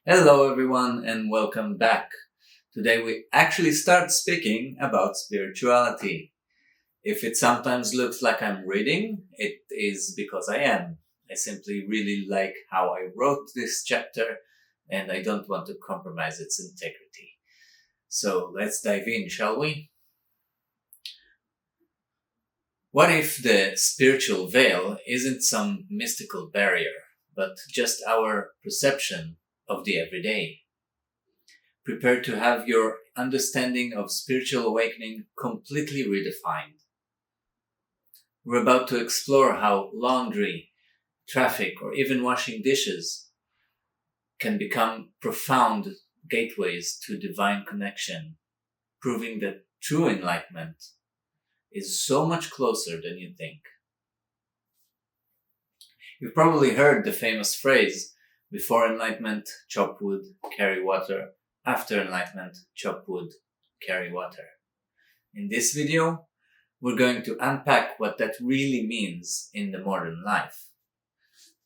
Hello everyone and welcome back. Today we actually start speaking about spirituality. If it sometimes looks like I'm reading, it is because I am. I simply really like how I wrote this chapter and I don't want to compromise its integrity. So let's dive in, shall we? What if the spiritual veil isn't some mystical barrier, but just our perception of the everyday? Prepare to have your understanding of spiritual awakening completely redefined. We're about to explore how laundry, traffic, or even washing dishes can become profound gateways to divine connection, proving that true enlightenment is so much closer than you think. You've probably heard the famous phrase, before enlightenment, chop wood, carry water. After enlightenment, chop wood, carry water. In this video, we're going to unpack what that really means in the modern life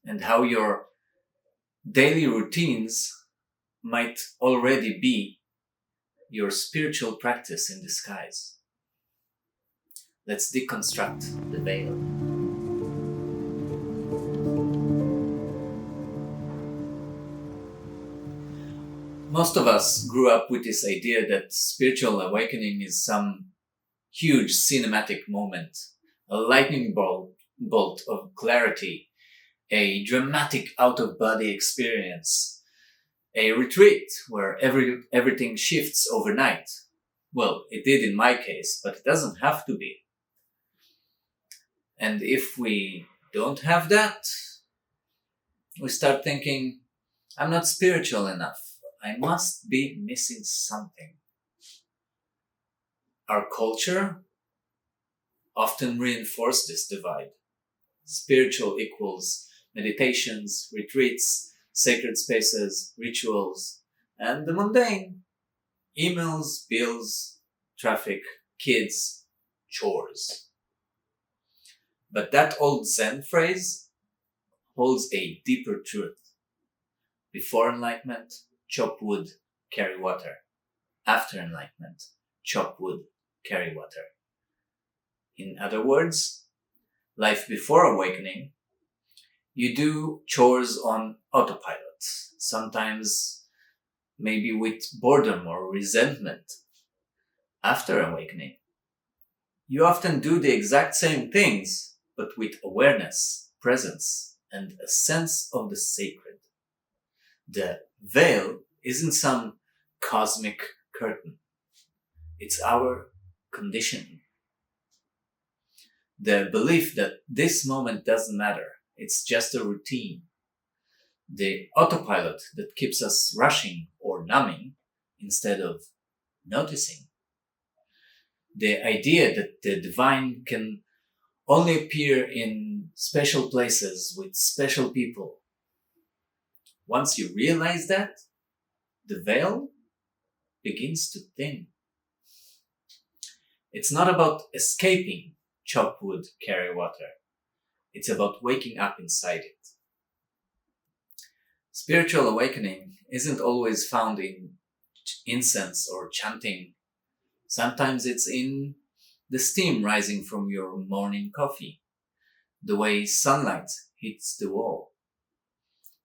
and how your daily routines might already be your spiritual practice in disguise. Let's deconstruct the veil. Most of us grew up with this idea that spiritual awakening is some huge cinematic moment, a lightning bolt of clarity, a dramatic out-of-body experience, a retreat where everything shifts overnight. Well, it did in my case, but it doesn't have to be. And if we don't have that, we start thinking, I'm not spiritual enough. I must be missing something. Our culture often reinforces this divide. Spiritual equals meditations, retreats, sacred spaces, rituals, and the mundane. Emails, bills, traffic, kids, chores. But that old Zen phrase holds a deeper truth. Before enlightenment, chop wood, carry water. After enlightenment, chop wood, carry water. In other words, life before awakening, you do chores on autopilot, sometimes maybe with boredom or resentment. After awakening, you often do the exact same things, but with awareness, presence, and a sense of the sacred. The veil isn't some cosmic curtain. It's our conditioning. The belief that this moment doesn't matter. It's just a routine. The autopilot that keeps us rushing or numbing instead of noticing. The idea that the divine can only appear in special places with special people. Once you realize that, the veil begins to thin. It's not about escaping chop wood, carry water. It's about waking up inside it. Spiritual awakening isn't always found in incense or chanting. Sometimes it's in the steam rising from your morning coffee, the way sunlight hits the wall,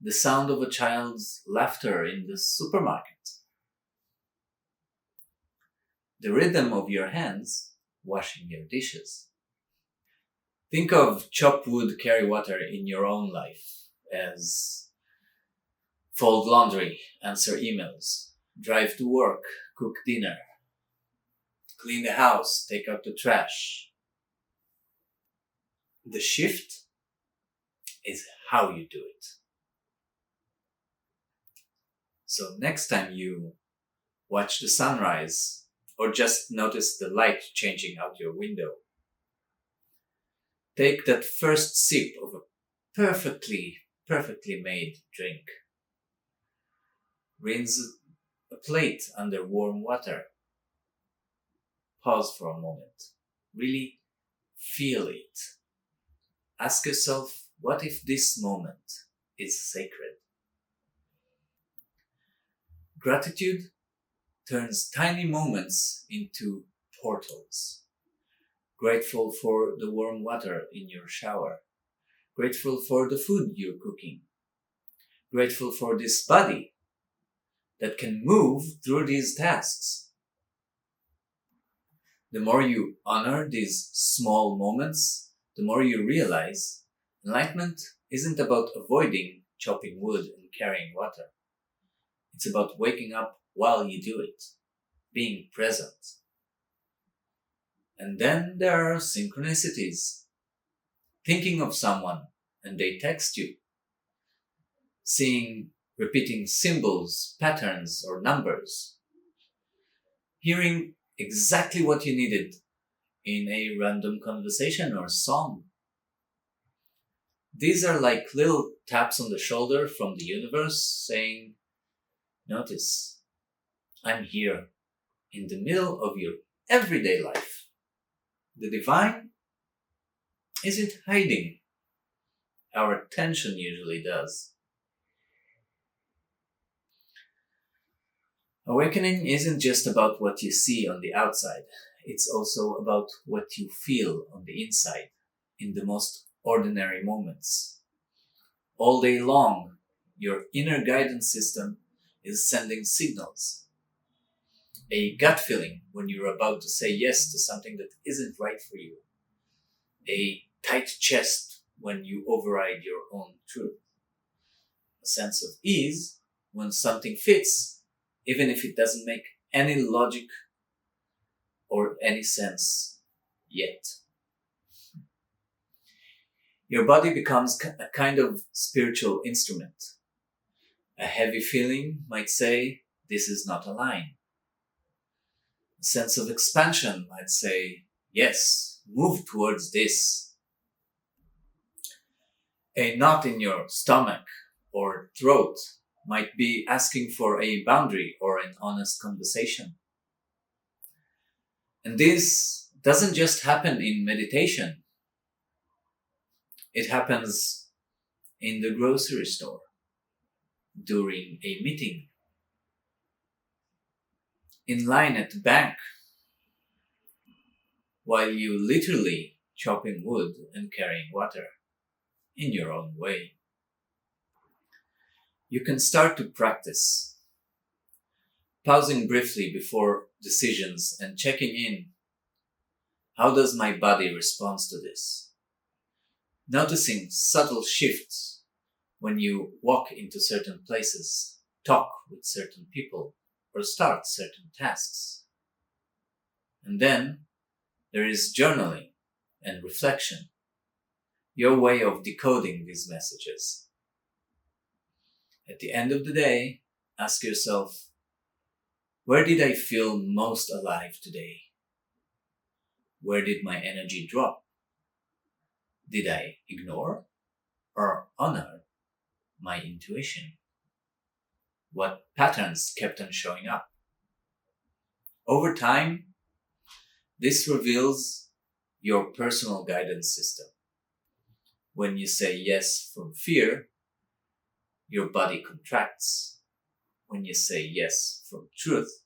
the sound of a child's laughter in the supermarket, the rhythm of your hands washing your dishes. Think of chop wood, carry water in your own life as fold laundry, answer emails, drive to work, cook dinner, clean the house, take out the trash. The shift is how you do it. So next time you watch the sunrise or just notice the light changing out your window, take that first sip of a perfectly made drink. Rinse a plate under warm water. Pause for a moment. Really feel it. Ask yourself, what if this moment is sacred? Gratitude turns tiny moments into portals. Grateful for the warm water in your shower. Grateful for the food you're cooking. Grateful for this body that can move through these tasks. The more you honor these small moments, the more you realize enlightenment isn't about avoiding chopping wood and carrying water. It's about waking up while you do it, being present. And then there are synchronicities. Thinking of someone and they text you. Seeing repeating symbols, patterns, or numbers. Hearing exactly what you needed in a random conversation or song. These are like little taps on the shoulder from the universe saying, notice, I'm here in the middle of your everyday life. The divine isn't hiding. Our attention usually does. Awakening isn't just about what you see on the outside. It's also about what you feel on the inside, in the most ordinary moments. All day long, your inner guidance system is sending signals. A gut feeling when you're about to say yes to something that isn't right for you. A tight chest when you override your own truth. A sense of ease when something fits, even if it doesn't make any logic or any sense yet. Your body becomes a kind of spiritual instrument. A heavy feeling might say, this is not a line. A sense of expansion might say, yes, move towards this. A knot in your stomach or throat might be asking for a boundary or an honest conversation. And this doesn't just happen in meditation. It happens in the grocery store, during a meeting, in line at the bank, while you literally chopping wood and carrying water in your own way. You can start to practice, pausing briefly before decisions and checking in. How does my body respond to this? Noticing subtle shifts when you walk into certain places, talk with certain people, or start certain tasks. And then there is journaling and reflection, your way of decoding these messages. At the end of the day, ask yourself, where did I feel most alive today? Where did my energy drop? Did I ignore or honor my intuition? What patterns kept on showing up? Over time, this reveals your personal guidance system. When you say yes from fear, your body contracts. When you say yes from truth,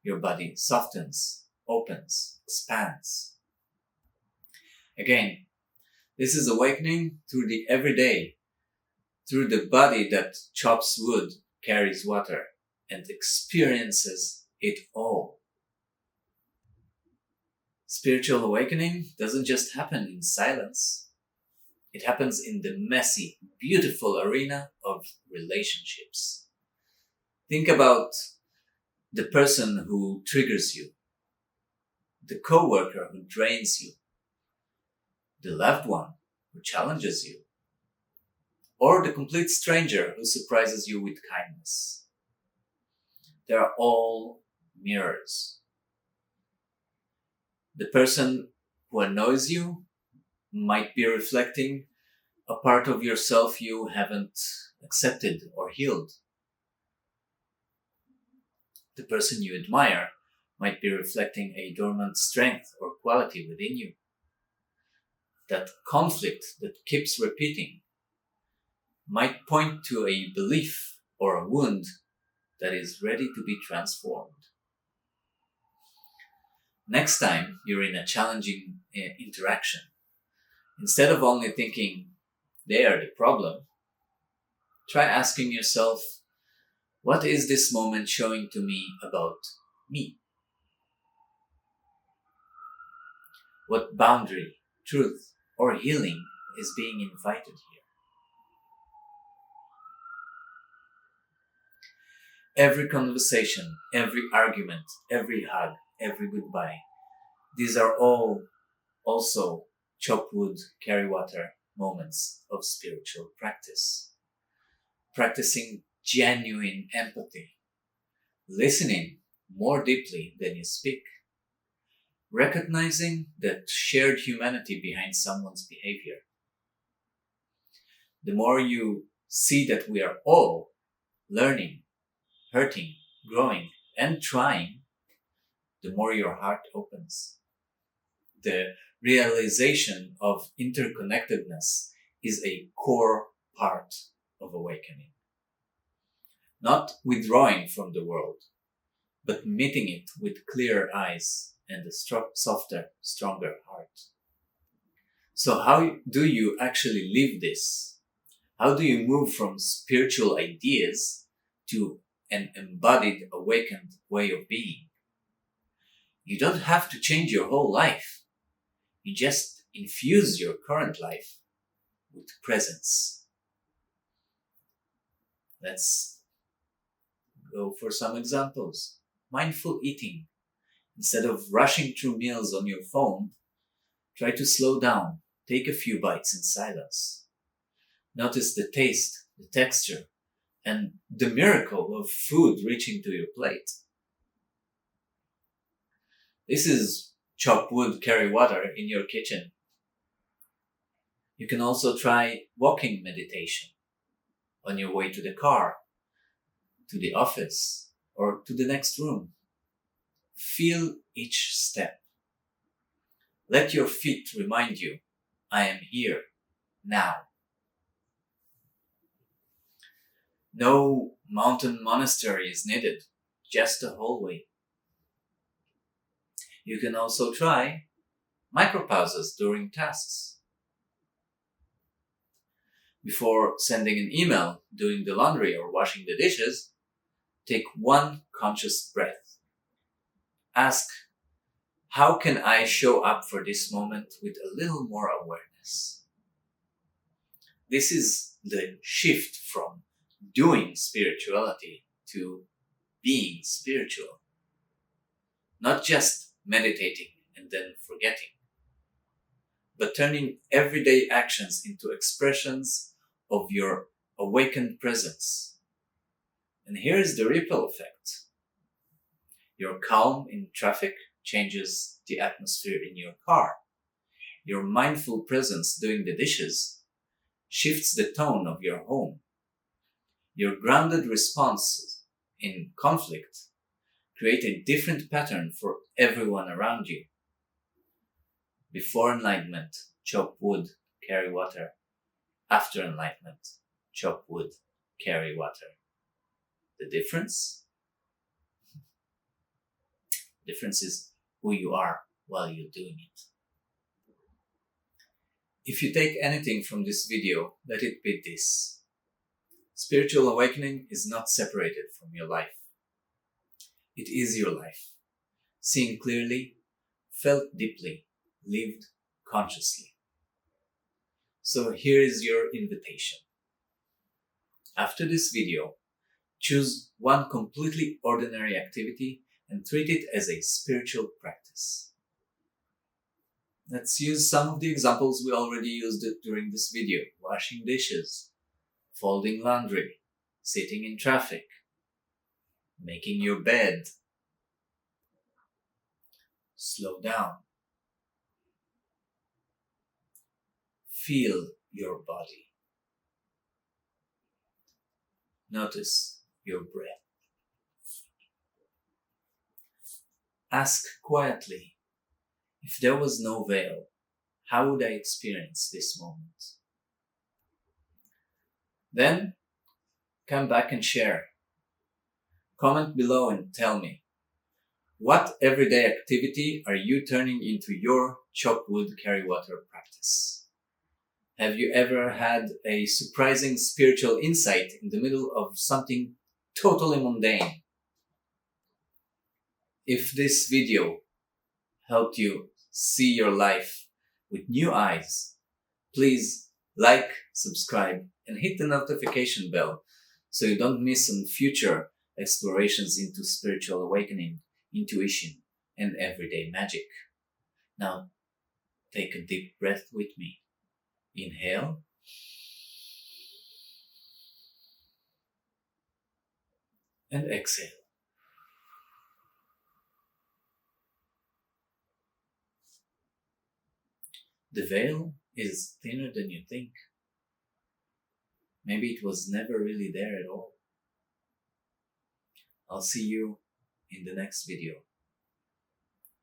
your body softens, opens, expands. Again, this is awakening through the everyday, through the body that chops wood, carries water, and experiences it all. Spiritual awakening doesn't just happen in silence. It happens in the messy, beautiful arena of relationships. Think about the person who triggers you, the coworker who drains you, the loved one who challenges you, or the complete stranger who surprises you with kindness. They are all mirrors. The person who annoys you might be reflecting a part of yourself you haven't accepted or healed. The person you admire might be reflecting a dormant strength or quality within you. That conflict that keeps repeating might point to a belief or a wound that is ready to be transformed. Next time you're in a challenging interaction, instead of only thinking they are the problem, try asking yourself, what is this moment showing to me about me? What boundary, truth, or healing is being invited here? Every conversation, every argument, every hug, every goodbye, these are all also chop wood, carry water moments of spiritual practice. Practicing genuine empathy, listening more deeply than you speak, recognizing that shared humanity behind someone's behavior. The more you see that we are all learning, hurting, growing, and trying, the more your heart opens. The realization of interconnectedness is a core part of awakening. Not withdrawing from the world, but meeting it with clearer eyes and a softer, stronger heart. So how do you actually live this? How do you move from spiritual ideas to an embodied, awakened way of being? You don't have to change your whole life. You just infuse your current life with presence. Let's go for some examples. Mindful eating. Instead of rushing through meals on your phone, try to slow down. Take a few bites in silence. Notice the taste, the texture, and the miracle of food reaching to your plate. This is chop wood, carry water in your kitchen. You can also try walking meditation on your way to the car, to the office, or to the next room. Feel each step. Let your feet remind you, I am here, now. No mountain monastery is needed, just a hallway. You can also try micropauses during tasks. Before sending an email, doing the laundry, or washing the dishes, take one conscious breath. Ask, how can I show up for this moment with a little more awareness? This is the shift from doing spirituality to being spiritual. Not just meditating and then forgetting, but turning everyday actions into expressions of your awakened presence. And here is the ripple effect. Your calm in traffic changes the atmosphere in your car. Your mindful presence doing the dishes shifts the tone of your home. Your grounded responses in conflict create a different pattern for everyone around you. Before enlightenment, chop wood, carry water. After enlightenment, chop wood, carry water. The difference? The difference is who you are while you're doing it. If you take anything from this video, let it be this. Spiritual awakening is not separated from your life. It is your life. Seeing clearly, felt deeply, lived consciously. So here is your invitation. After this video, choose one completely ordinary activity and treat it as a spiritual practice. Let's use some of the examples we already used during this video. Washing dishes, folding laundry, sitting in traffic, making your bed. Slow down. Feel your body. Notice your breath. Ask quietly, if there was no veil, how would I experience this moment? Then come back and share. Comment below and tell me, what everyday activity are you turning into your chop wood, carry water practice? Have you ever had a surprising spiritual insight in the middle of something totally mundane? If this video helped you see your life with new eyes, please like, subscribe, and hit the notification bell so you don't miss on future explorations into spiritual awakening, intuition, and everyday magic. Now, take a deep breath with me. Inhale and exhale. The veil is thinner than you think. Maybe it was never really there at all. I'll see you in the next video.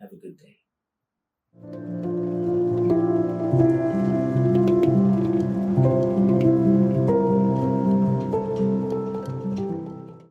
Have a good day.